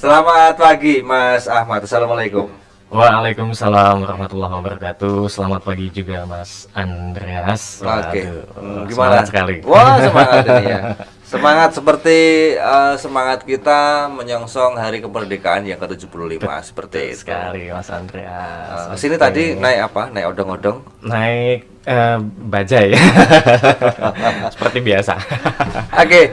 Selamat pagi Mas Ahmad. Assalamualaikum. Waalaikumsalam warahmatullahi wabarakatuh. Selamat pagi juga Mas Andreas. Oke. Waduh, Gimana? semangat sekali. Wah, semangat ini ya. Semangat seperti semangat kita menyongsong hari kemerdekaan yang ke-75 seperti Betul itu. sekali Mas Andreas. Sini Oke. tadi naik apa? Naik odong-odong. Naik bajai seperti biasa. Oke,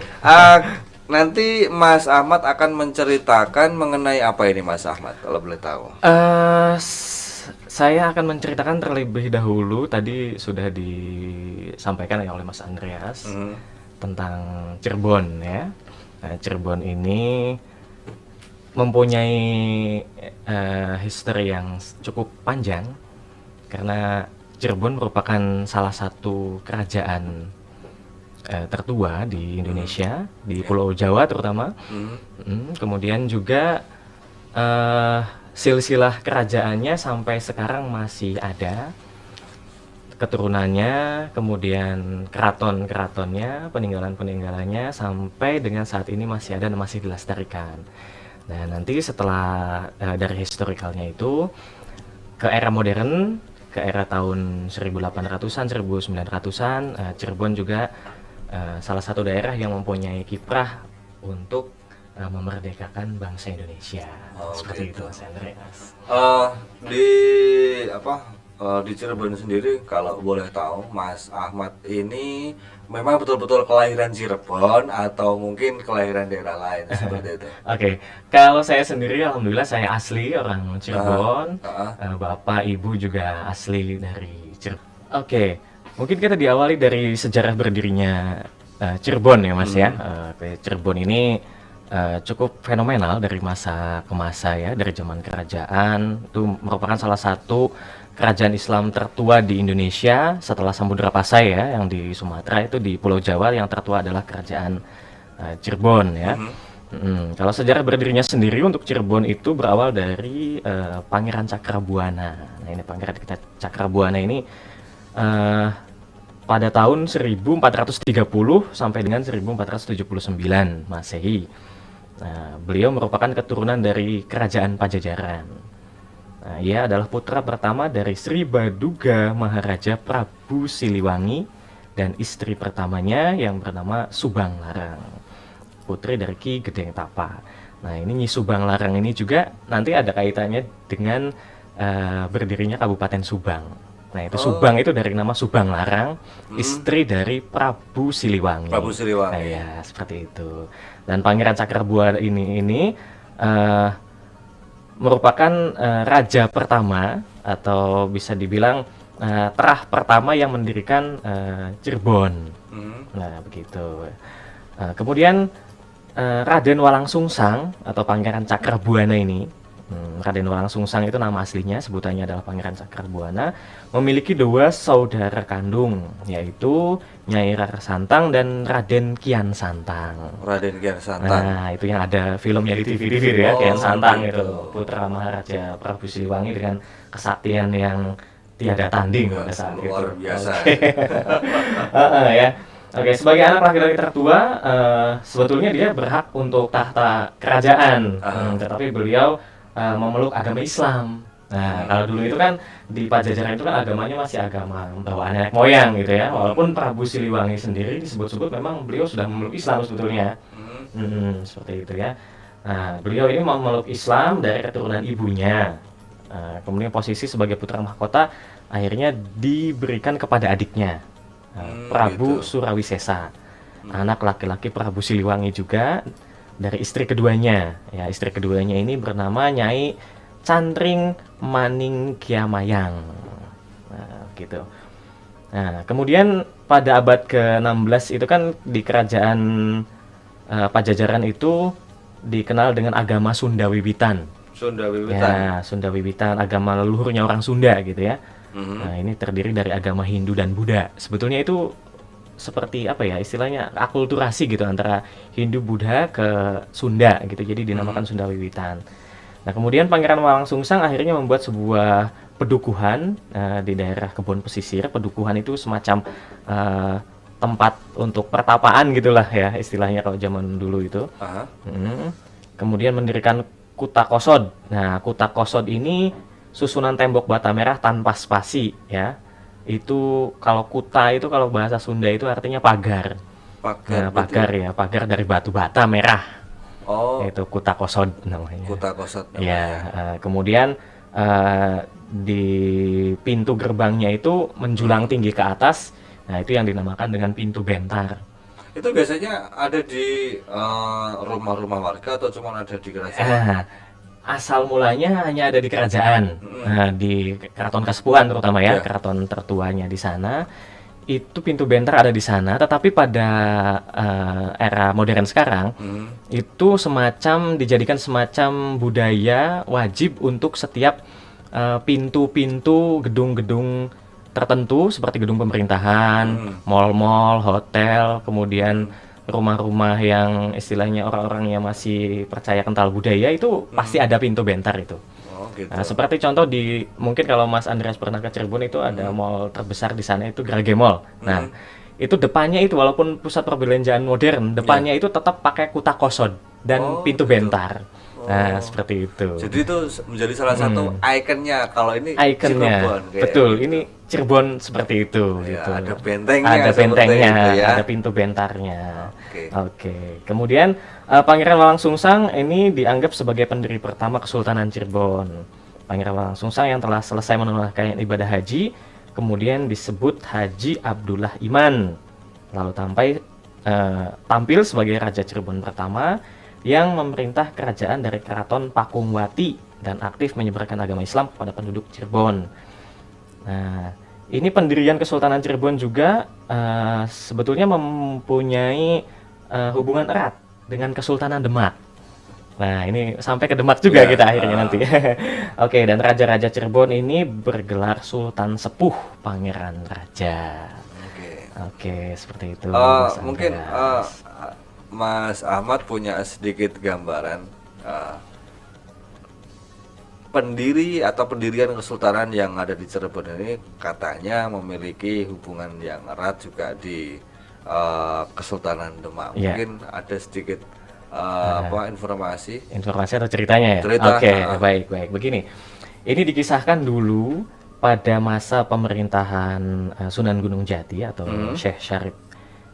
nanti Mas Ahmad akan menceritakan mengenai apa ini Mas Ahmad kalau boleh tahu. Saya akan menceritakan terlebih dahulu, tadi sudah disampaikan oleh Mas Andreas tentang Cirebon ya. Nah, Cirebon ini mempunyai history yang cukup panjang karena Cirebon merupakan salah satu kerajaan tertua di Indonesia, di Pulau Jawa terutama. Kemudian juga silsilah kerajaannya sampai sekarang masih ada keturunannya, kemudian keraton-keratonnya, peninggalan-peninggalannya sampai dengan saat ini masih ada dan masih dilestarikan. Nah, nanti setelah dari historikalnya itu ke era modern, ke era tahun 1800-an, 1900-an, Cirebon juga salah satu daerah yang mempunyai kiprah untuk memerdekakan bangsa Indonesia. Seperti gitu. itu Mas Andreas. Di di Cirebon sendiri kalau boleh tahu Mas Ahmad ini memang betul-betul kelahiran Cirebon atau mungkin kelahiran daerah lain seperti itu. Oke, kalau saya sendiri alhamdulillah saya asli orang Cirebon. Bapak Ibu juga asli dari Cirebon. Oke, mungkin kita diawali dari sejarah berdirinya Cirebon ya Mas ya. Cirebon ini cukup fenomenal dari masa ke masa ya, dari zaman kerajaan. Itu merupakan salah satu kerajaan Islam tertua di Indonesia setelah Samudra Pasai ya, yang di Sumatera. Itu di Pulau Jawa yang tertua adalah kerajaan Cirebon ya. Kalau sejarah berdirinya sendiri untuk Cirebon itu berawal dari Pangeran Cakrabuana. Nah, ini Pangeran Cakrabuana ini pada tahun 1430 sampai dengan 1479 Masehi. Nah, beliau merupakan keturunan dari Kerajaan Pajajaran. Nah, ia adalah putra pertama dari Sri Baduga Maharaja Prabu Siliwangi dan istri pertamanya yang bernama Subang Larang, putri dari Ki Gedeng Tapa. Nah, ini Nyi Subang Larang ini juga nanti ada kaitannya dengan berdirinya Kabupaten Subang. Nah, itu Subang itu dari nama Subang Larang, istri dari Prabu Siliwangi. Prabu Siliwangi. Nah, ya, seperti itu. Dan Pangeran Cakrabuana ini merupakan raja pertama atau bisa dibilang terah pertama yang mendirikan Cirebon. Nah, begitu. Kemudian Raden Walangsungsang atau Pangeran Cakrabuana ini, Raden Walangsungsang itu nama aslinya, sebutannya adalah Pangeran Cakrabuana, memiliki dua saudara kandung, yaitu Nyai Rara Santang dan Raden Kian Santang. Raden Kian Santang. Nah, itu yang ada filmnya di TV ya, Kian Santang itu, putra Maharaja Prabu Siliwangi dengan kesaktian yang tiada tanding pada saat itu. Luar biasa. Ya. Oke, sebagai anak laki-laki tertua, sebetulnya dia berhak untuk tahta kerajaan, tetapi beliau memeluk agama Islam. Nah, kalau dulu itu kan di Pajajaran itu kan agamanya masih agama bawaan nenek moyang gitu ya. Walaupun Prabu Siliwangi sendiri disebut-sebut memang beliau sudah memeluk Islam sebetulnya. Seperti itu ya. Nah, beliau ini memeluk Islam dari keturunan ibunya. Kemudian posisi sebagai putra mahkota akhirnya diberikan kepada adiknya, Prabu Surawisesa, anak laki-laki Prabu Siliwangi juga dari istri keduanya. Ya, istri keduanya ini bernama Nyai Cantring Maningkiamayang. Nah, gitu. Nah, kemudian pada abad ke-16 itu kan di kerajaan Pajajaran itu dikenal dengan agama Sunda Wiwitan. Sunda Wiwitan. Ya, Sunda Wiwitan, agama leluhurnya orang Sunda gitu ya. Nah, ini terdiri dari agama Hindu dan Buddha. Sebetulnya itu seperti apa ya istilahnya, akulturasi gitu antara Hindu Buddha ke Sunda gitu, jadi dinamakan Sunda Wiwitan. Nah, kemudian Pangeran Walangsungsang akhirnya membuat sebuah pedukuhan di daerah Kebon Pesisir. Pedukuhan itu semacam tempat untuk pertapaan gitulah ya istilahnya kalau zaman dulu itu. Kemudian mendirikan Kuta Kosod. Nah, Kuta Kosod ini susunan tembok bata merah tanpa spasi ya. Itu kalau kuta itu kalau bahasa Sunda itu artinya pagar. Pagar Nah, berarti. pagar ya, pagar dari batu bata merah. Oh, Itu Kuta Kosod namanya. Kuta Kosot Ya, namanya. kemudian di pintu gerbangnya itu menjulang tinggi ke atas. Nah, itu yang dinamakan dengan pintu bentar. Itu biasanya ada di rumah-rumah warga atau cuma ada di kerajaan? Nah, asal mulanya hanya ada di kerajaan. Mm-mm. Nah, di keraton Kasepuhan terutama ya, Ya. keraton tertuanya di sana. Itu pintu bentar ada di sana, tetapi pada era modern sekarang itu semacam dijadikan semacam budaya wajib untuk setiap pintu-pintu gedung-gedung tertentu seperti gedung pemerintahan, mal-mal, hotel, kemudian rumah-rumah yang istilahnya orang-orang yang masih percaya kental budaya itu pasti ada pintu bentar itu. Oh, gitu. Nah, seperti contoh di mungkin kalau Mas Andreas pernah ke Cirebon itu ada mall terbesar di sana itu Grage Mall. Nah, itu depannya itu walaupun pusat perbelanjaan modern, depannya itu tetap pakai kuta kosod dan Oh, pintu gitu. bentar. Nah, seperti itu. Jadi itu menjadi salah satu ikonnya kalau ini Ikonnya. Cirebon, kayak Betul, gitu. ini Cirebon seperti itu Ya, gitu. ada bentengnya Ada seperti bentengnya, itu ya. ada pintu bentarnya. Oke. Oke. Kemudian Pangeran Walang Sungsang ini dianggap sebagai pendiri pertama Kesultanan Cirebon. Pangeran Walang Sungsang yang telah selesai menunaikan ibadah haji, kemudian disebut Haji Abdullah Iman. Lalu tampil sebagai Raja Cirebon pertama yang memerintah kerajaan dari Keraton Pakungwati dan aktif menyebarkan agama Islam kepada penduduk Cirebon. Nah, ini pendirian Kesultanan Cirebon juga sebetulnya mempunyai hubungan erat dengan Kesultanan Demak. Nah, ini sampai ke Demak juga Ya, kita akhirnya nanti. Oke, dan Raja-Raja Cirebon ini bergelar Sultan Sepuh Pangeran Raja. Oke. Oke, seperti itu. Mas Mungkin Andreas. Mas Ahmad punya sedikit gambaran pendiri atau pendirian kesultanan yang ada di Cirebon ini katanya memiliki hubungan yang erat juga di Kesultanan Demak. Iya. Mungkin ada sedikit informasi. Informasi atau ceritanya ya? Cerita, Oke, baik. Begini, ini dikisahkan dulu pada masa pemerintahan Sunan Gunung Jati atau Syekh Syarif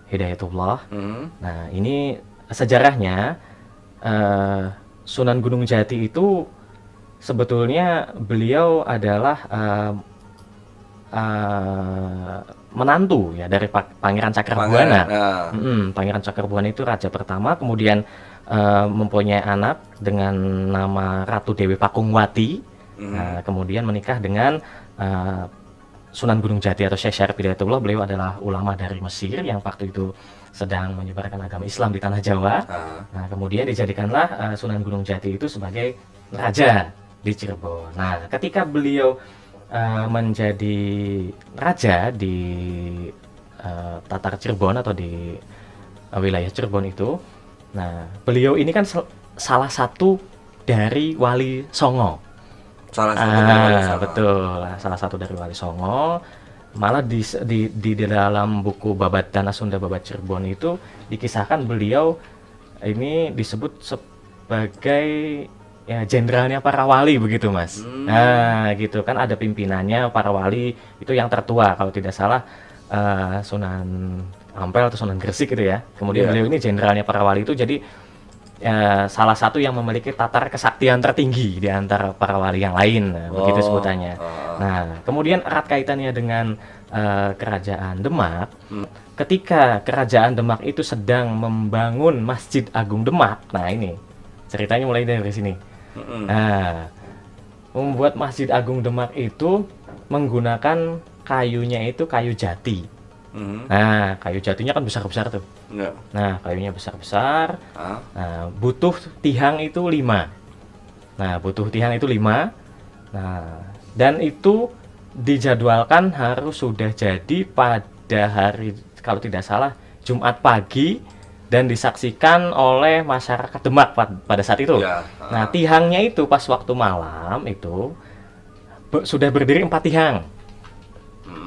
Hidayatullah. Nah, ini sejarahnya Sunan Gunung Jati itu sebetulnya beliau adalah menantu ya dari Pangeran Cakrabuana. Pangeran Cakrabuana itu raja pertama, kemudian mempunyai anak dengan nama Ratu Dewi Pakungwati. Kemudian menikah dengan Sunan Gunung Jati atau Syekh Syarif Hidayatullah. Beliau adalah ulama dari Mesir yang waktu itu sedang menyebarkan agama Islam di tanah Jawa. Nah, kemudian dijadikanlah Sunan Gunung Jati itu sebagai raja di Cirebon. Nah, ketika beliau menjadi raja di Tatar Cirebon atau di wilayah Cirebon itu, nah beliau ini kan salah satu dari Wali Songo. Salah satu dari Wali Songo. Betul, salah satu dari Wali Songo. Malah di dalam buku Babat Dana Sunda Babat Cirebon itu dikisahkan beliau ini disebut sebagai ya jenderalnya para wali begitu Mas. Nah gitu kan ada pimpinannya para wali itu yang tertua kalau tidak salah Sunan Ampel atau Sunan Gresik gitu ya. Kemudian beliau ini jenderalnya para wali itu jadi salah satu yang memiliki tatar kesaktian tertinggi di antara para wali yang lain, begitu sebutannya. Nah, kemudian erat kaitannya dengan kerajaan Demak. Ketika kerajaan Demak itu sedang membangun Masjid Agung Demak, nah ini ceritanya mulai dari sini. Nah, membuat Masjid Agung Demak itu menggunakan kayunya itu kayu jati. Nah, kayu jatinya kan besar-besar tuh. Nah, kayunya besar-besar. Nah, butuh tiang itu 5. Nah, Nah, dan itu dijadwalkan harus sudah jadi pada hari kalau tidak salah Jumat pagi dan disaksikan oleh masyarakat Demak pada saat itu. Nah, tiangnya itu pas waktu malam itu sudah berdiri 4 tiang.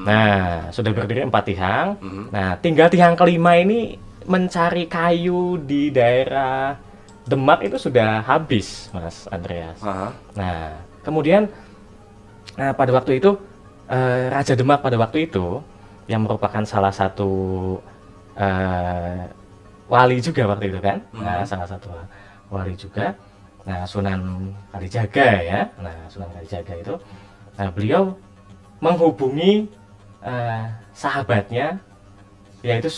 Nah, sudah berdiri 4 tiang. Nah, tinggal tiang kelima ini mencari kayu di daerah Demak itu sudah habis, Mas Andreas. Aha. Nah, kemudian pada waktu itu Raja Demak pada waktu itu yang merupakan salah satu eh, wali juga waktu itu kan. Nah, salah satu wali juga. Nah, Sunan Kalijaga ya. Nah, Sunan Kalijaga itu beliau menghubungi sahabatnya yaitu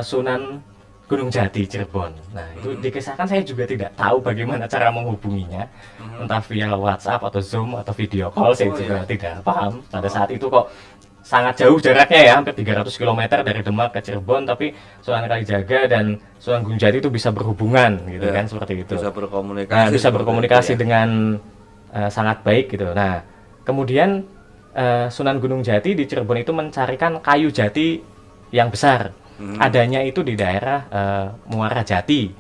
Sunan Gunung Jati Cirebon. Nah, itu dikisahkan saya juga tidak tahu bagaimana cara menghubunginya. Entah via WhatsApp atau Zoom atau video call, saya juga tidak paham. Pada saat itu kok sangat jauh jaraknya ya, hampir 300 km dari Demak ke Cirebon, tapi Sunan Kalijaga dan Sunan Gunung Jati itu bisa berhubungan gitu kan, seperti itu. Bisa berkomunikasi. Nah, bisa berkomunikasi dengan sangat baik gitu. Nah, kemudian Sunan Gunung Jati di Cirebon itu mencarikan kayu jati yang besar. Adanya itu di daerah Muara Jati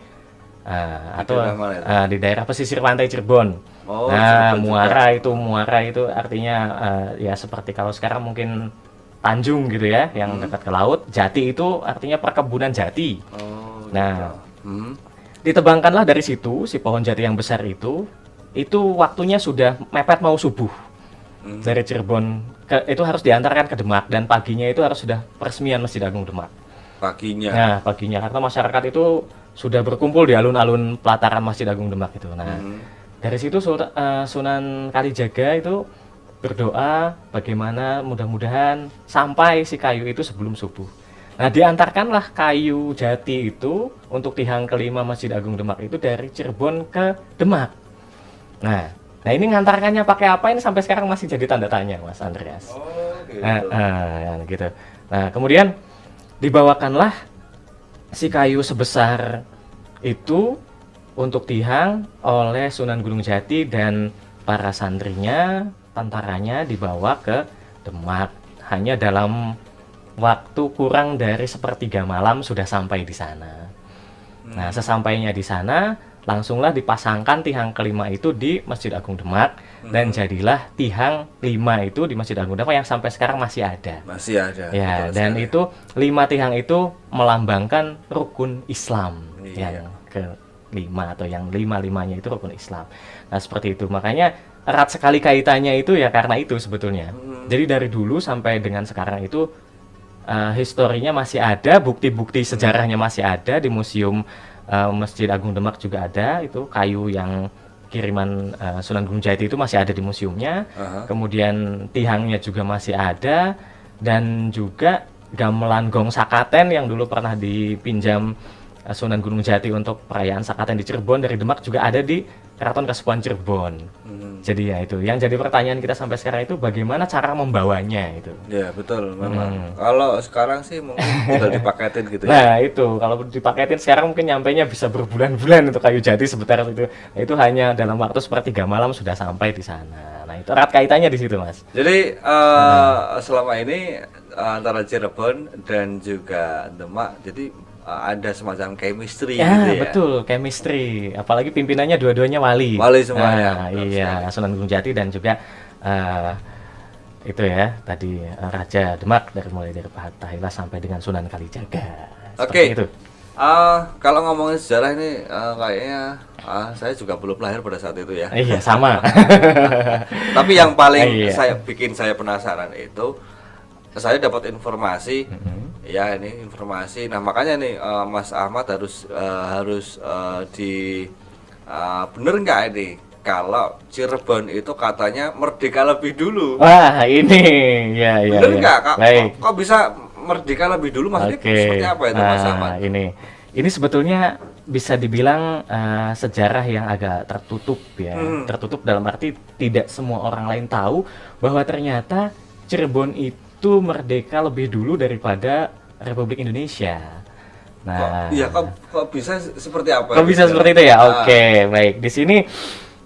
atau di daerah pesisir pantai Cirebon. Nah, Muara itu artinya ya seperti kalau sekarang mungkin Tanjung gitu ya, yang dekat ke laut. Jati itu artinya perkebunan jati. Nah, ditebangkanlah dari situ si pohon jati yang besar itu waktunya sudah mepet mau subuh. Dari Cirebon itu harus diantarkan ke Demak, dan paginya itu harus sudah peresmian Masjid Agung Demak. Paginya. Nah, paginya karena masyarakat itu sudah berkumpul di alun-alun pelataran Masjid Agung Demak itu. Nah, dari situ Sunan Kalijaga itu berdoa bagaimana mudah-mudahan sampai si kayu itu sebelum subuh. Nah, diantarkanlah kayu jati itu untuk tiang kelima Masjid Agung Demak itu dari Cirebon ke Demak. Nah, ini ngantarkannya pakai apa ini sampai sekarang masih jadi tanda tanya, Mas Andreas. Gitu. Gitu. Nah, kemudian dibawakanlah si kayu sebesar itu untuk tiang oleh Sunan Gunung Jati dan para santrinya, tentaranya dibawa ke Demak. Hanya dalam waktu kurang dari sepertiga malam sudah sampai di sana. Nah, sesampainya di sana, langsunglah dipasangkan tiang kelima itu di Masjid Agung Demak, dan jadilah tiang 5 itu di Masjid Agung Demak yang sampai sekarang masih ada. Masih ada. Ya, dan itu 5 tiang itu melambangkan rukun Islam yang ke-5 atau yang 5-5-nya itu rukun Islam. Nah, seperti itu. Makanya erat sekali kaitannya itu ya karena itu sebetulnya. Jadi dari dulu sampai dengan sekarang itu historinya masih ada, bukti-bukti sejarahnya masih ada di museum Masjid Agung Demak juga ada, itu kayu yang kiriman Sunan Gunung Jati itu masih ada di museumnya. Kemudian tiangnya juga masih ada, dan juga gamelan gong Sakaten yang dulu pernah dipinjam Sunan Gunung Jati untuk perayaan Sakaten di Cirebon dari Demak juga ada di Keraton Kasepuhan Cirebon. Jadi ya itu yang jadi pertanyaan kita sampai sekarang itu bagaimana cara membawanya itu. Ya betul memang. Kalau sekarang sih mungkin udah dipaketin gitu ya. Nah itu kalau dipaketin sekarang mungkin nyampainya bisa berbulan-bulan untuk kayu jati sebentar itu. Nah, itu hanya dalam waktu sepertiga malam sudah sampai di sana. Nah itu erat kaitannya di situ, Mas. Jadi selama ini antara Cirebon dan juga Demak jadi ada semacam chemistry gitu ya. Betul, chemistry. Apalagi pimpinannya dua-duanya wali. Wali semuanya. Iya, Sunan Gunung Jati dan juga itu ya tadi Raja Demak mulai dari Pak Hatta sampai dengan Sunan Kalijaga. Oke. Itu. Kalau ngomongin sejarah ini kayaknya saya juga belum lahir pada saat itu ya. Iya, sama. Tapi yang paling saya penasaran itu saya dapat informasi ya ini informasi. Nah makanya nih Mas Ahmad harus bener nggak ini kalau Cirebon itu katanya merdeka lebih dulu. Wah ini ya bener nggak kok bisa merdeka lebih dulu, maksudnya seperti apa itu Mas Ahmad? Ini sebetulnya bisa dibilang sejarah yang agak tertutup ya. Tertutup dalam arti tidak semua orang lain tahu bahwa ternyata Cirebon itu merdeka lebih dulu daripada Republik Indonesia. Nah, kok bisa seperti apa? Kok bisa seperti itu ya? Oke, baik. Di sini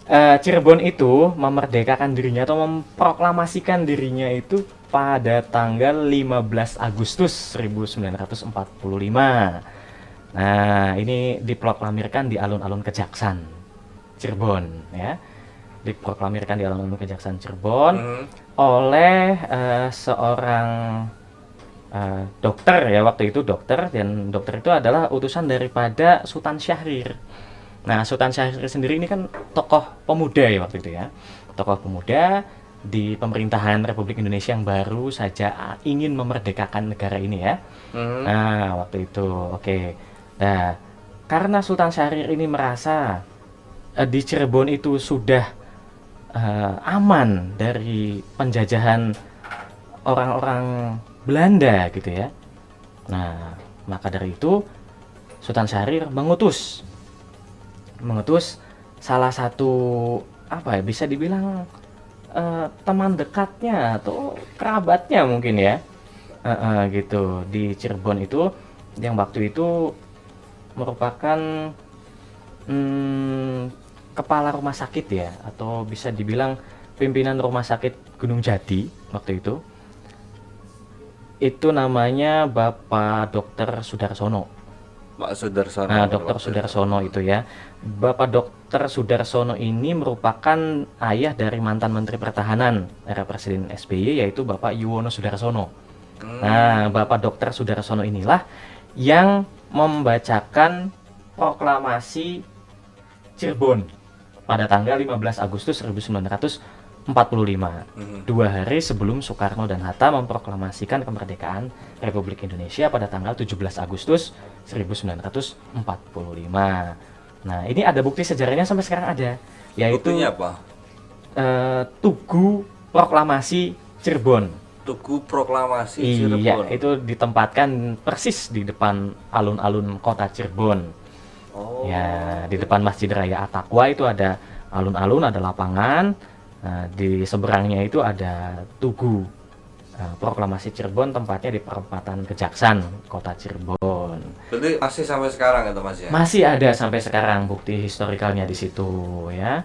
Cirebon itu memerdekakan dirinya atau memproklamasikan dirinya itu pada tanggal 15 Agustus 1945. Nah, ini diproklamirkan di alun-alun Kejaksan Cirebon ya. Diproklamirkan di alun-alun Kejaksan Cirebon oleh seorang dokter ya, waktu itu dokter, dan dokter itu adalah utusan daripada Sultan Syahrir. Nah, Sultan Syahrir sendiri ini kan tokoh pemuda ya waktu itu ya. Tokoh pemuda di pemerintahan Republik Indonesia yang baru saja ingin memerdekakan negara ini ya. Nah, waktu itu oke. Nah, karena Sultan Syahrir ini merasa di Cirebon itu sudah aman dari penjajahan orang-orang Belanda gitu ya. Nah, maka dari itu Sultan Syahrir mengutus salah satu apa ya, bisa dibilang teman dekatnya atau kerabatnya mungkin ya, gitu di Cirebon itu, yang waktu itu merupakan kepala rumah sakit ya, atau bisa dibilang pimpinan rumah sakit Gunung Jati waktu itu namanya Bapak Dr. Sudarsono. Pak Sudarsono. Nah, Dr. Sudarsono itu ya. Bapak Dr. Sudarsono ini merupakan ayah dari mantan Menteri Pertahanan era Presiden SBY, yaitu Bapak Yuwono Sudarsono. Nah, Bapak Dr. Sudarsono inilah yang membacakan proklamasi Cirebon pada tanggal 15 Agustus 1945. 2 hari sebelum Soekarno dan Hatta memproklamasikan kemerdekaan Republik Indonesia pada tanggal 17 Agustus 1945. Nah, ini ada bukti sejarahnya sampai sekarang ada, yaitu Buktinya apa? Tugu Proklamasi Cirebon. Tugu Proklamasi Iya, Cirebon. itu ditempatkan persis di depan alun-alun kota Cirebon. Oh. Ya, di depan Masjid Raya At-Taqwa itu ada alun-alun, ada lapangan. Nah, di seberangnya itu ada Tugu Proklamasi Cirebon, tempatnya di perempatan Kejaksan, kota Cirebon. Berarti masih sampai sekarang itu Mas ya? Masih ada sampai sekarang bukti historikalnya di situ ya.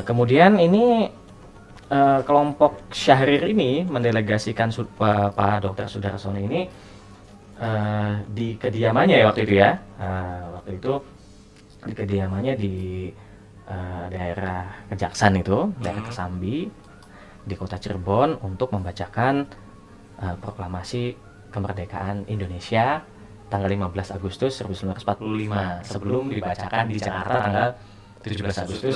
Kemudian ini kelompok Syahrir ini mendelegasikan Pak Dr. Sudarsono ini di kediamannya ya waktu itu ya. Waktu itu di kediamannya di daerah Kejaksan itu, daerah Kesambi di kota Cirebon, untuk membacakan proklamasi kemerdekaan Indonesia tanggal 15 Agustus 1945, sebelum dibacakan di Jakarta tanggal 17 Agustus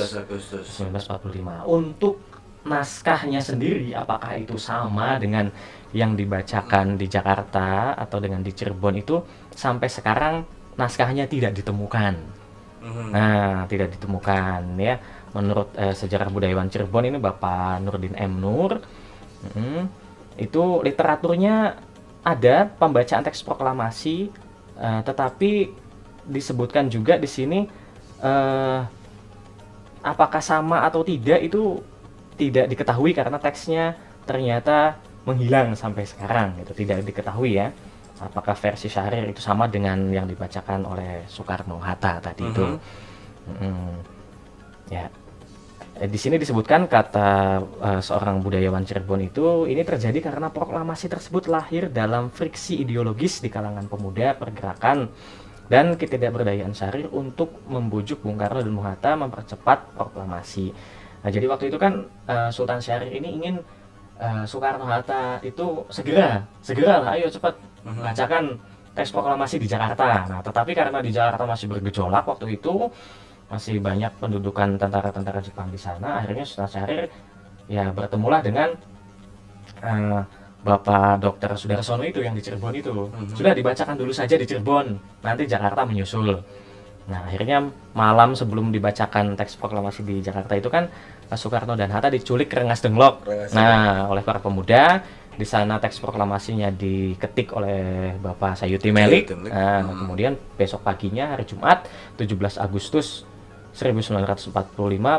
1945. Untuk naskahnya sendiri, apakah itu sama dengan yang dibacakan di Jakarta atau dengan di Cirebon, itu sampai sekarang naskahnya tidak ditemukan. Nah, tidak ditemukan ya. Menurut sejarah budayawan Cirebon ini, Bapak Nurdin M. Nur, itu literaturnya ada pembacaan teks proklamasi, tetapi disebutkan juga di sini apakah sama atau tidak itu tidak diketahui, karena teksnya ternyata menghilang sampai sekarang, gitu. Tidak diketahui ya apakah versi Syahrir itu sama dengan yang dibacakan oleh Soekarno Hatta tadi itu. Ya, di sini disebutkan kata seorang budayawan Cirebon itu, ini terjadi karena proklamasi tersebut lahir dalam friksi ideologis di kalangan pemuda pergerakan dan ketidakberdayaan Syahrir untuk membujuk Bung Karno dan Bung Hatta mempercepat proklamasi. Nah, jadi waktu itu kan Sultan Syahrir ini ingin Soekarno Hatta itu segera lah, ayo cepat bacakan teks proklamasi di Jakarta. Nah, tetapi karena di Jakarta masih bergejolak waktu itu, masih banyak pendudukan tentara-tentara Jepang di sana, akhirnya Sultan Syahrir ya bertemulah dengan Bapak Dr. Sudarsono itu yang di Cirebon itu. Sudah dibacakan dulu saja di Cirebon, nanti Jakarta menyusul. Nah, akhirnya malam sebelum dibacakan teks proklamasi di Jakarta itu kan Soekarno dan Hatta diculik Rengas Dengklok. Nah, oleh para pemuda di sana teks proklamasinya diketik oleh Bapak Sayuti Melik. Nah, kemudian besok paginya hari Jumat 17 Agustus 1945,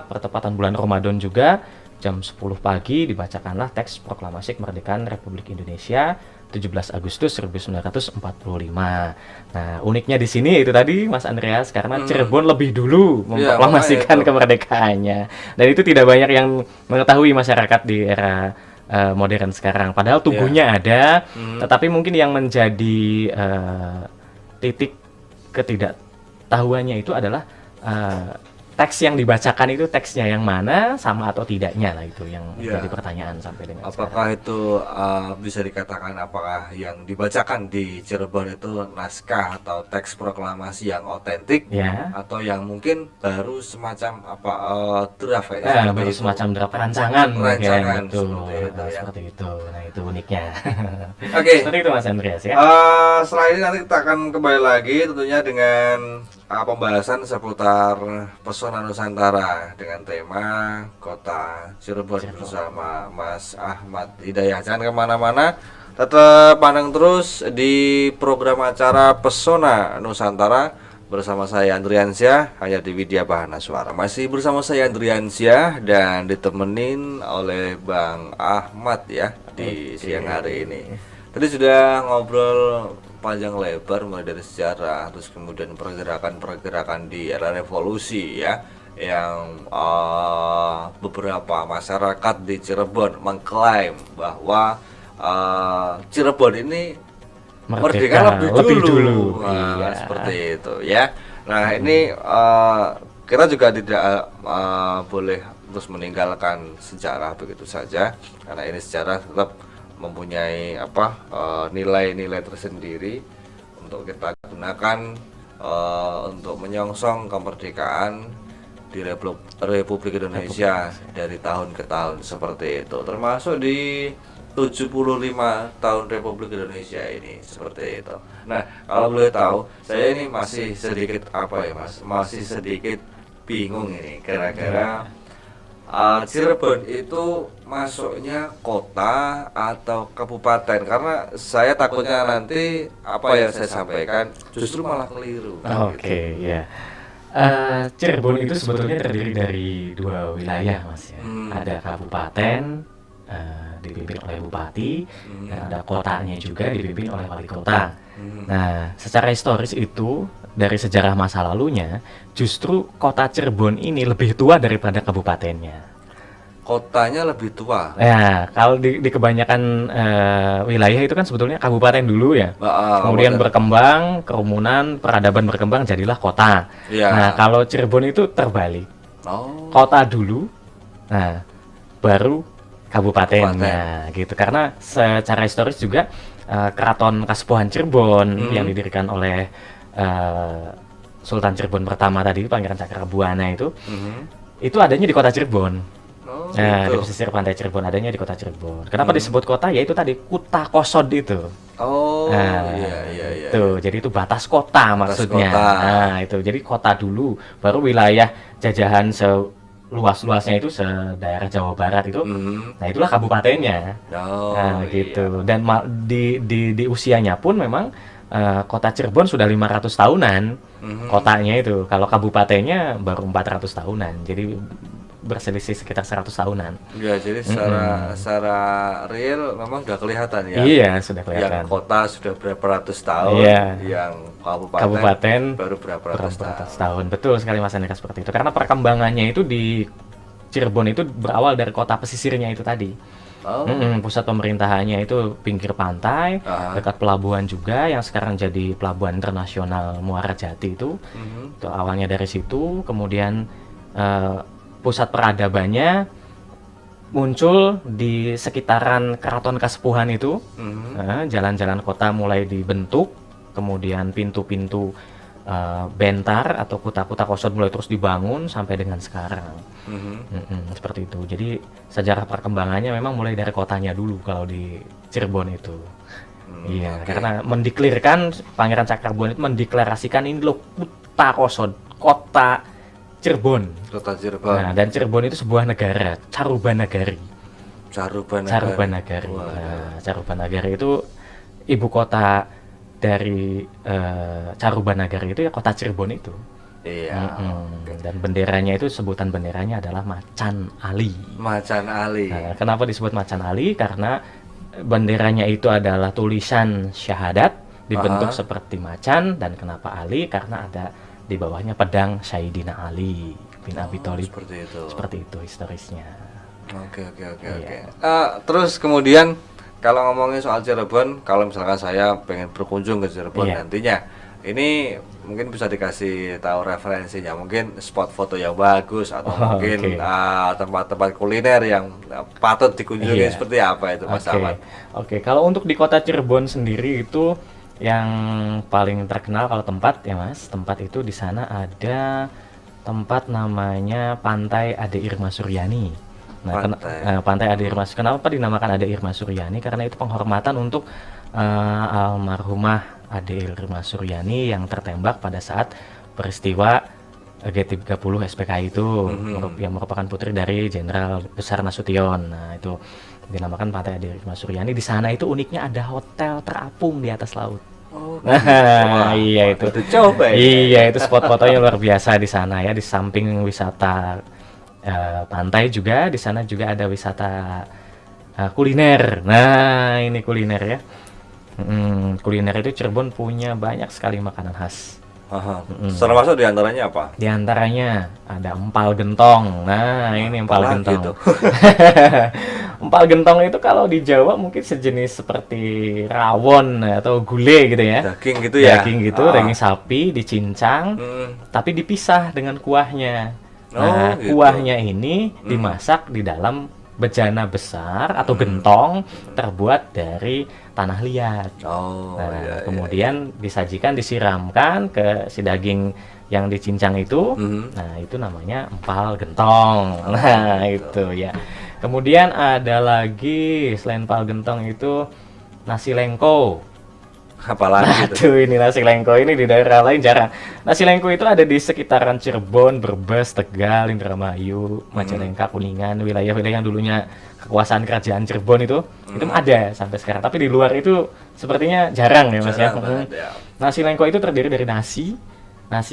pertepatan bulan Ramadan juga, jam 10 pagi dibacakanlah teks proklamasi kemerdekaan Republik Indonesia 17 Agustus 1945. Nah, uniknya di sini itu tadi Mas Andreas, karena Cirebon lebih dulu memproklamasikan kemerdekaannya. Dan itu tidak banyak yang mengetahui masyarakat di era modern sekarang. Padahal tubuhnya ada, tetapi mungkin yang menjadi titik ketidaktahuannya itu adalah teks yang dibacakan itu teksnya yang mana, sama atau tidaknya lah, itu yang Iya. jadi pertanyaan sampai dengan sekarang. Apakah itu bisa dikatakan apakah yang dibacakan di Cirebon itu naskah atau teks proklamasi yang otentik, Ya, atau yang mungkin baru semacam draft ya, seperti baru itu. semacam draft rancangan, Rancangan, betul. seperti itu, Nah, ya. seperti itu. Nah, itu uniknya. Oke. Seperti itu Mas Andreas ya. Setelah ini nanti kita akan kembali lagi tentunya dengan pembahasan seputar pesona Nusantara dengan tema Kota Cirebon bersama Mas Ahmad Hidayah. Jangan kemana-mana, tetap pandang terus di program acara Pesona Nusantara bersama saya Andriansyah hanya di Widya Bahana Suara. Masih bersama saya Andriansyah dan ditemenin oleh Bang Ahmad ya di siang hari ini. Tadi sudah ngobrol panjang lebar mulai dari sejarah, terus kemudian pergerakan-pergerakan di era revolusi ya, yang beberapa masyarakat di Cirebon mengklaim bahwa Cirebon ini merdeka lebih dulu. Nah, Iya. seperti itu ya. Nah ini kita juga tidak boleh terus meninggalkan sejarah begitu saja, karena ini sejarah tetap mempunyai nilai-nilai tersendiri untuk kita gunakan untuk menyongsong kemerdekaan di Republik Indonesia dari tahun ke tahun seperti itu, termasuk di 75 tahun Republik Indonesia ini seperti itu. Nah, kalau boleh tahu, saya ini masih sedikit masih sedikit bingung ini kira-kira Cirebon itu masuknya kota atau kabupaten, karena saya takutnya nanti apa yang saya sampaikan justru malah keliru. Oke, ya. Cirebon itu sebetulnya terdiri dari dua wilayah, Mas ya. Ada kabupaten dipimpin oleh bupati, dan ada kotanya juga dipimpin oleh wali kota. Nah, secara historis itu dari sejarah masa lalunya, justru kota Cirebon ini lebih tua daripada kabupatennya. Kotanya lebih tua. Ya, kalau di kebanyakan wilayah itu kan sebetulnya kabupaten dulu ya. Kemudian berkembang, kerumunan, peradaban berkembang, jadilah kota. Ya. Nah, kalau Cirebon itu terbalik. Kota dulu, nah baru kabupatennya gitu. Karena secara historis juga Keraton Kasepuhan Cirebon yang didirikan oleh Sultan Cirebon pertama tadi, Pangeran Cakrabuana itu adanya di kota Cirebon. Nah, di pesisir pantai Cirebon, adanya di kota Cirebon. Kenapa disebut kota? Ya itu tadi, Kuta Kosod itu. Iya. Tuh, jadi itu batas kota maksudnya. Nah, itu jadi kota dulu, baru wilayah jajahan seluas-luasnya itu daerah Jawa Barat itu. Nah, itulah kabupatennya. Nah, gitu. Dan di usianya pun memang kota Cirebon sudah 500 tahunan. Kotanya itu. Kalau kabupatennya baru 400 tahunan. Jadi berselisih sekitar 100 tahunan. Ya, jadi secara real memang sudah kelihatan ya. Iya, sudah kelihatan. Yang kota sudah berapa ratus tahun, yang kabupaten baru berapa ratus tahun. Betul sekali Mas Andika, seperti itu. Karena perkembangannya itu di Cirebon itu berawal dari kota pesisirnya itu tadi. Pusat pemerintahannya itu pinggir pantai, dekat pelabuhan juga, yang sekarang jadi pelabuhan internasional Muara Jati itu. Itu awalnya dari situ, kemudian pusat peradabannya muncul di sekitaran Keraton Kasepuhan itu. Jalan-jalan kota mulai dibentuk, kemudian pintu-pintu bentar atau kuta-kuta kosod mulai terus dibangun sampai dengan sekarang. Seperti itu. Jadi sejarah perkembangannya memang mulai dari kotanya dulu kalau di Cirebon itu. Iya, karena mendeklirkan, Pangeran Cakrabuana itu mendeklarasikan ini loh Kuta Kosod, kota Cirebon. Kota Cirebon. Nah, dan Cirebon itu sebuah negara, Carubanagari. Carubanagari. Nah, Carubanagari itu ibu kota dari Carubanagari itu ya kota Cirebon itu. Iya. Dan benderanya itu, sebutan benderanya adalah Macan Ali. Macan Ali. Nah, kenapa disebut Macan Ali? Karena benderanya itu adalah tulisan syahadat dibentuk seperti macan. Dan kenapa Ali? Karena ada di bawahnya pedang Sayyidina Ali bin Abi Thalib. Seperti itu historisnya. Oke. Terus kemudian kalau ngomongin soal Cirebon, kalau misalkan saya pengen berkunjung ke Cirebon nantinya, Ini mungkin bisa dikasih tahu referensinya, mungkin spot foto yang bagus atau mungkin tempat-tempat kuliner yang patut dikunjungi seperti apa itu Mas Ahmad? Oke, kalau untuk di kota Cirebon sendiri itu yang paling terkenal kalau tempat ya Mas, tempat itu di sana ada tempat namanya Pantai Ade Irma Suryani. Nah, Pantai Ade Irma. Kenapa dinamakan Ade Irma Suryani? Karena itu penghormatan untuk almarhumah Ade Irma Suryani yang tertembak pada saat peristiwa G30 SPKI itu, yang merupakan putri dari Jenderal Besar Nasution. Nah, itu dinamakan Pantai Ade Irma Suryani. Di sana itu uniknya ada hotel terapung di atas laut. Nah, iya itu. Coba ya. Iya, itu spot fotonya luar biasa di sana ya, di samping wisata pantai juga, di sana juga ada wisata kuliner. Nah, ini kuliner ya. Kuliner itu Cirebon punya banyak sekali makanan khas. Termasuk diantaranya apa? Diantaranya ada empal gentong. Nah, ini empal gentong. Gitu. Empal gentong itu kalau di Jawa mungkin sejenis seperti rawon atau gulai gitu ya. Daging gitu ya. Daging gitu, daging sapi dicincang, tapi dipisah dengan kuahnya. Nah, gitu. kuahnya ini dimasak di dalam bejana besar atau gentong terbuat dari tanah liat. Kemudian disajikan, disiramkan ke si daging yang dicincang itu. Nah, itu namanya empal gentong. Nah, itu ya. Kemudian ada lagi selain empal gentong itu nasi lengko. Apalagi itu ini nasi lengko ini di daerah lain jarang. Nasi lengko itu ada di sekitaran Cirebon, Brebes, Tegal, Indramayu, Majalengka, Kuningan, wilayah-wilayah yang dulunya kekuasaan kerajaan Cirebon itu ada sampai sekarang. Tapi di luar itu sepertinya jarang ya Mas ya. Nasi lengko itu terdiri dari nasi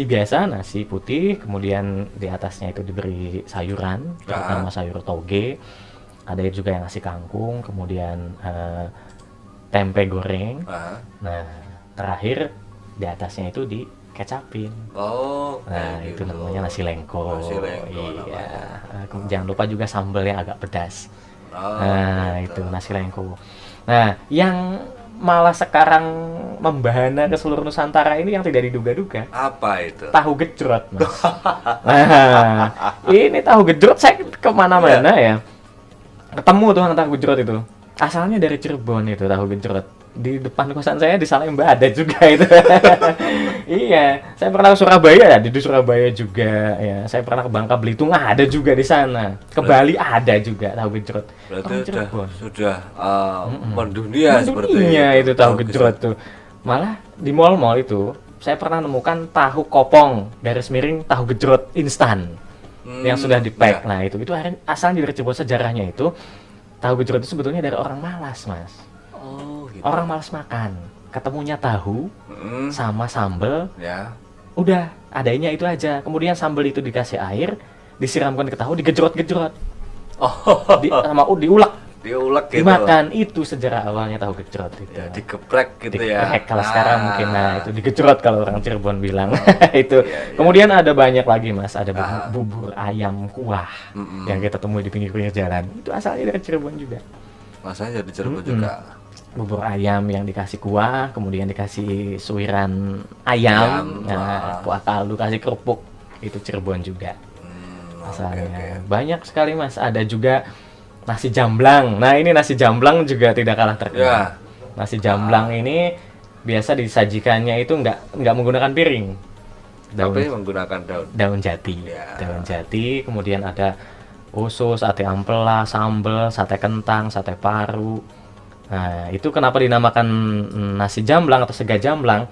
biasa, nasi putih, kemudian di atasnya itu diberi sayuran, terutama sayur toge. Ada juga yang nasi kangkung, kemudian tempe goreng. Nah, terakhir di atasnya itu dikecapin. Nah, itu gitu. namanya nasi lengko. Iya. Jangan lupa juga sambal yang agak pedas. Nah, gitu. itu nasi lengko. Nah, yang malah sekarang membahana ke seluruh Nusantara ini yang tidak diduga-duga. Apa itu? Tahu gejrot, Mas. Nah, ini tahu gejrot saya kemana-mana ya. Ketemu tuh tahu gejrot itu. Asalnya dari Cirebon itu tahu gejrot. Di depan kosan saya di Salemba ada juga itu. Iya, saya pernah ke Surabaya, di Surabaya juga ya. Saya pernah ke Bangka Belitung ada juga di sana. Ke Bali ada juga tahu gejrot. Berarti sudah mendunia seperti itu tahu gejrot tuh. Malah di mall-mall itu saya pernah nemukan tahu kopong garis miring tahu gejrot instan yang sudah di-pack. Nah, itu asalnya dari Cirebon. Sejarahnya itu tahu gejrot itu sebetulnya dari orang malas, Mas. Gitu. Orang malas makan, ketemunya tahu sama sambel, ya. Udah adanya itu aja. Kemudian sambel itu dikasih air, disiramkan ke tahu, digejrot-gejrot, diulek gitu. Dimakan. Itu sejarah awalnya tahu gejrot itu. Ya, digeprek gitu digeprek, ya. Kalau sekarang mungkin itu digejrot kalau orang Cirebon bilang. Itu. Ya. Kemudian ada banyak lagi, Mas. Ada bubur ayam kuah yang kita temui di pinggir-pinggir jalan. Itu asalnya dari Cirebon juga. Masanya dari Cirebon juga. Bubur ayam yang dikasih kuah, kemudian dikasih suiran ayam, kuah kaldu, kasih kerupuk, itu Cirebon juga. Asalnya. Banyak sekali, Mas. Ada juga nasi jamblang. Nah, ini nasi jamblang juga tidak kalah terkenal. Nasi jamblang ini biasa disajikannya itu nggak menggunakan piring. Tapi menggunakan daun jati. Daun jati, kemudian ada usus, ate ampela, sambal, sate kentang, sate paru. Nah, itu kenapa dinamakan nasi jamblang atau sega jamblang?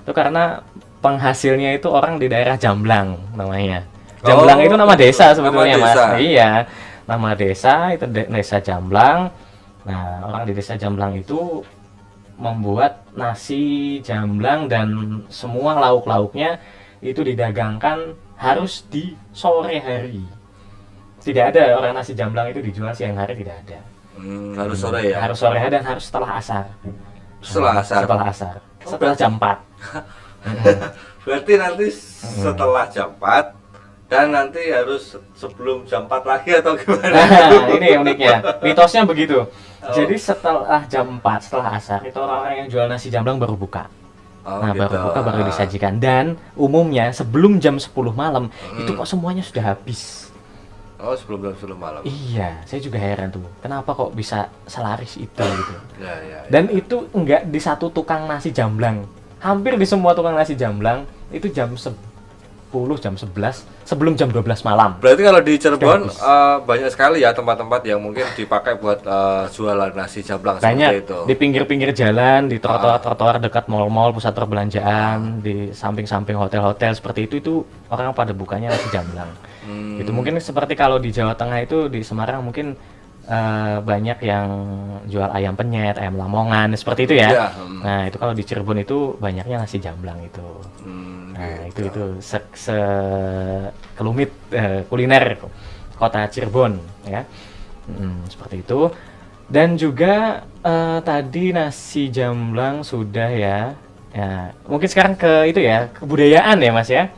Itu karena penghasilnya itu orang di daerah Jamblang namanya. Jamblang itu nama desa sebetulnya, Mas. Iya, nama desa itu desa Jamblang. Nah, orang di desa Jamblang itu membuat nasi jamblang dan semua lauk-lauknya itu didagangkan harus di sore hari. Tidak ada orang nasi jamblang itu dijual siang hari, tidak ada. Harus sore ya? Harus sore dan harus setelah asar. Setelah asar? Setelah jam 4. Berarti nanti setelah jam 4 dan nanti harus sebelum jam 4 lagi atau gimana? Nah, ini uniknya. Mitosnya begitu. Jadi setelah jam 4, setelah asar, itu orang-orang yang jual nasi jamblang baru buka. Oh, Nah, gitu. baru buka baru disajikan, dan umumnya sebelum jam 10 malam itu kok semuanya sudah habis. Oh, sebelum malam. Iya, saya juga heran tuh. Kenapa kok bisa selaris itu gitu. Ya. Dan itu enggak di satu tukang nasi jamblang. Hampir di semua tukang nasi jamblang itu jam 10, jam 11 sebelum jam 12 malam. Berarti kalau di Cirebon Habis. banyak sekali ya tempat-tempat yang mungkin dipakai buat jualan nasi jamblang seperti Banyak itu. di pinggir-pinggir jalan, di trotoar-trotoar dekat mall-mall, pusat perbelanjaan, di samping-samping hotel-hotel seperti itu orang pada bukanya nasi jamblang. Itu mungkin seperti kalau di Jawa Tengah itu di Semarang mungkin banyak yang jual ayam penyet, ayam lamongan seperti itu ya. Iya, Nah, itu kalau di Cirebon itu banyaknya nasi jamblang itu. Nah, gitu. itu sekelumit kuliner kota Cirebon ya. Seperti itu. Dan juga tadi nasi jamblang sudah ya. Ya, mungkin sekarang ke itu ya, kebudayaan ya Mas ya.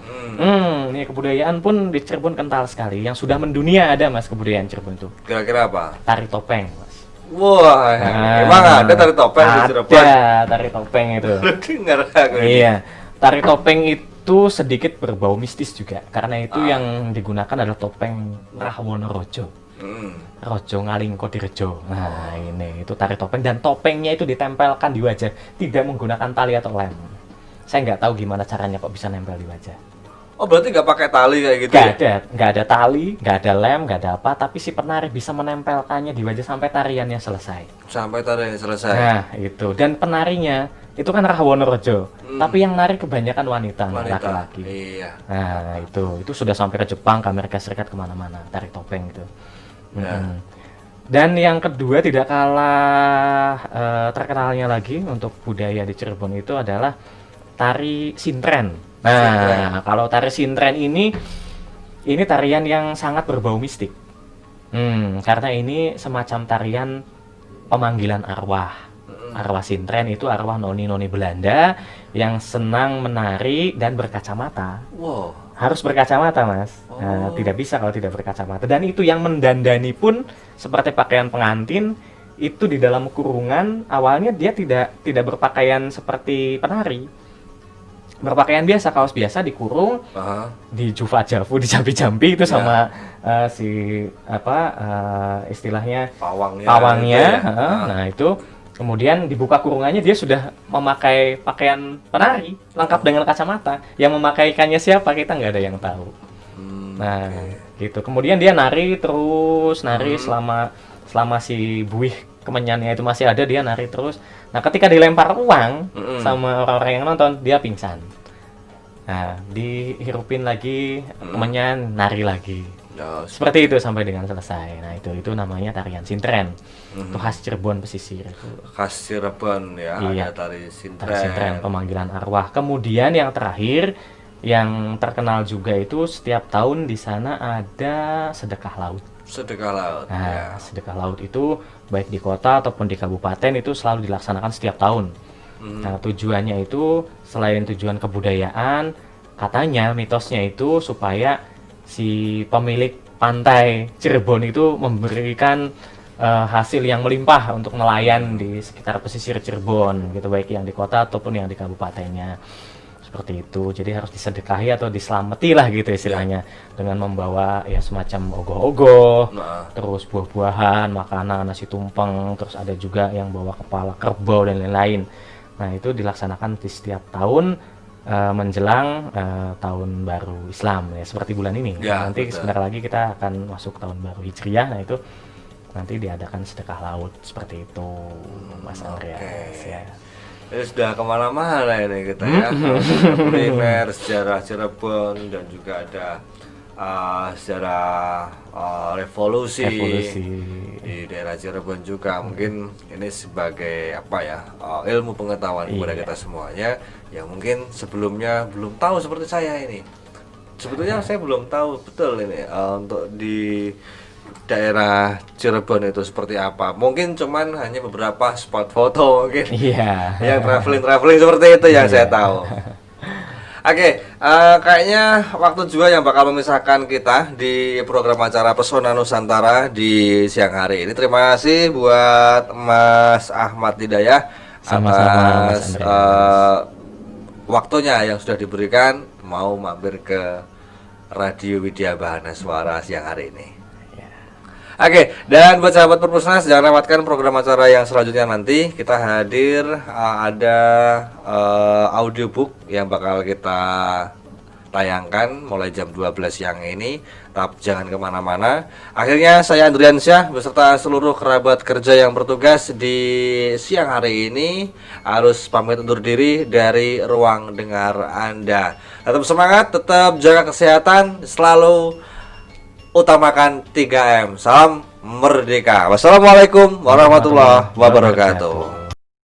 Ini kebudayaan pun di Cirebon kental sekali. Yang sudah mendunia ada Mas kebudayaan Cirebon itu. Kira-kira apa? Tari topeng, Mas. Wah, emang ada tari topeng di Cirebon? Ada tari topeng itu. Dengar aku ini. Iya. Tari topeng itu sedikit berbau mistis juga, karena itu yang digunakan adalah topeng Rahwono-Rojo. Rojo Ngalingko Direjo. Nah, ini itu tari topeng, dan topengnya itu ditempelkan di wajah, tidak menggunakan tali atau lem. Saya nggak tahu gimana caranya kok bisa nempel di wajah. Oh, berarti nggak pakai tali kayak gitu Nggak ada tali, nggak ada lem, nggak ada apa, tapi si penari bisa menempelkannya di wajah sampai tariannya selesai. Sampai tarian selesai. Nah, itu. Dan penarinya itu kan Rahwono Rojo, tapi yang nari kebanyakan wanita. Laki-laki. Iya. Nah, itu sudah sampai ke Jepang, ke Amerika Serikat, kemana-mana tari topeng itu. Dan yang kedua tidak kalah terkenalnya lagi untuk budaya di Cirebon itu adalah tari sintren. Nah, kalau tari sintren ini tarian yang sangat berbau mistik. Karena ini semacam tarian pemanggilan arwah. Arwah sintren itu arwah noni-noni Belanda yang senang menari dan berkacamata. Wow. Harus berkacamata, Mas. Nah, tidak bisa kalau tidak berkacamata. Dan itu yang mendandani pun seperti pakaian pengantin, itu di dalam kurungan awalnya dia tidak berpakaian seperti penari. Berpakaian biasa, kaos biasa, dikurung, di jufa-jafu, dijampi-jampi itu sama istilahnya pawangnya. Nah, itu kemudian dibuka kurungannya, dia sudah memakai pakaian penari lengkap dengan kacamata. Yang memakaikannya siapa kita nggak ada yang tahu. Nah, gitu. Kemudian dia nari terus, selama si buih kemenyannya itu masih ada, dia nari terus. Nah, ketika dilempar uang sama orang-orang yang nonton, dia pingsan. Nah, dihirupin lagi kemenyan, nari lagi. Seperti itu sampai dengan selesai. Nah, itu namanya tarian sintren. Itu khas Cirebon pesisir. Khas Cirebon ya, iya. Ada tari sintren. Tari sintren, pemanggilan arwah. Kemudian yang terakhir, yang terkenal juga itu setiap tahun di sana ada sedekah laut. Sedekah laut. Nah, sedekah laut itu baik di kota ataupun di kabupaten itu selalu dilaksanakan setiap tahun. Nah, tujuannya itu selain tujuan kebudayaan, katanya mitosnya itu supaya si pemilik pantai Cirebon itu memberikan hasil yang melimpah untuk nelayan di sekitar pesisir Cirebon gitu, baik yang di kota ataupun yang di kabupatennya. Seperti itu. Jadi harus disedekahi atau diselamati lah gitu istilahnya, dengan membawa ya semacam ogoh-ogoh, terus buah-buahan, makanan, nasi tumpeng, terus ada juga yang bawa kepala kerbau dan lain-lain. Nah, itu dilaksanakan di setiap tahun menjelang tahun baru Islam ya, seperti bulan ini. Ya, nanti betul. sebentar lagi kita akan masuk tahun baru Hijriah. Nah, itu nanti diadakan sedekah laut seperti itu, Mas Andreas ya. Ini sudah kemana-mana ini kita ya. Kuliner, sejarah Cirebon, dan juga ada sejarah revolusi di daerah Cirebon juga. Mungkin ini sebagai ilmu pengetahuan kepada kita semuanya yang mungkin sebelumnya belum tahu, seperti saya ini. Sebetulnya saya belum tahu betul ini untuk di daerah Cirebon itu seperti apa. Mungkin cuman hanya beberapa spot foto mungkin. Iya. Yang traveling seperti itu yang saya tahu. Oke, kayaknya waktu juga yang bakal memisahkan kita di program acara Pesona Nusantara di siang hari ini. Terima kasih buat Mas Ahmad Hidayah Sama-sama, atas Mas waktunya yang sudah diberikan mau mampir ke Radio Widya Bahana Suara siang hari ini. Oke, dan buat sahabat Perpusnas jangan lewatkan program acara yang selanjutnya nanti. Kita hadir ada audiobook yang bakal kita tayangkan mulai jam 12 siang ini. Tetap jangan kemana-mana. Akhirnya saya Andriansyah beserta seluruh kerabat kerja yang bertugas di siang hari ini harus pamit undur diri dari ruang dengar Anda. Tetap semangat, tetap jaga kesehatan, selalu utamakan 3M. Salam merdeka. Wassalamualaikum warahmatullahi wabarakatuh.